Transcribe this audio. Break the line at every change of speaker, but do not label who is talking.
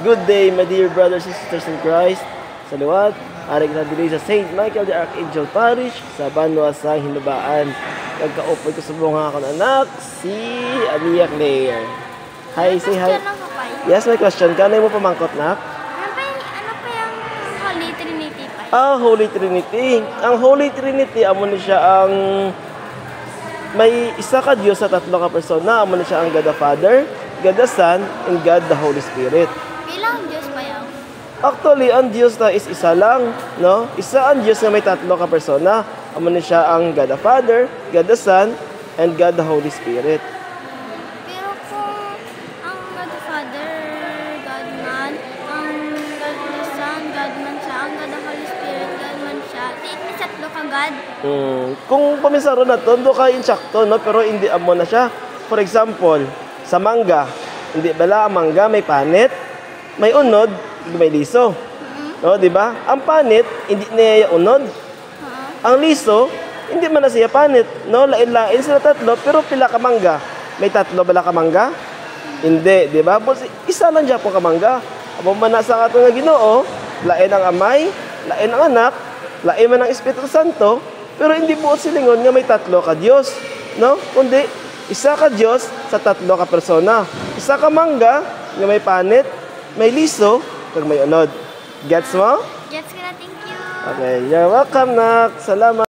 Good day, my dear brothers and sisters in Christ. Sa liwat, arig na dili sa St. Michael the Archangel Parish sa Banwa sa Hinubaan. Nagka-open ko sa bunga akong anak, si Ania Claire. Hi, say hi. Yes, may question ka. Ano mo pamangkot, nak?
Ano pa yung Holy Trinity pa?
Holy Trinity. Ang Holy Trinity, amo na siya ang may isa ka Diyos sa tatlo ka persona. Amo na siya ang God the Father, God the Son, and God the Holy Spirit.
Ilang Diyos ba yan?
Actually, ang Diyos na is isa lang, no? Isa ang Diyos na may tatlo ka persona. Amo na siya ang God the Father, God the Son, and God the Holy Spirit.
Pero kung ang God the Father, God man, ang God the Son, God man siya, ang God the Holy Spirit, God man siya, di may tatlo ka God?
Kung pamisaro na to, do ka insakto, no? Pero hindi amo na siya. For example, sa mangga, hindi bala ang mangga may panit, may unod, may liso. No, di ba? Ang panit, hindi niya unod. Ang liso, hindi man na siya panit. No, lain-lain sila tatlo, pero pila ka mangga. May tatlo bala ka mangga? Hindi, di ba? Isa lang siya po ka mangga. Amo man nasa ato nga Ginoo, lain ang amay, lain ang anak, lain man ang Espiritu Santo, pero hindi buot silingon nga may tatlo ka Dios. No? Kundi isa ka Diyos sa tatlo ka persona. Isa ka mangga nga may panit, may liso, kag may unod. Gets mo?
Gets ka na, thank you.
Okay, you're welcome, nak. Salamat.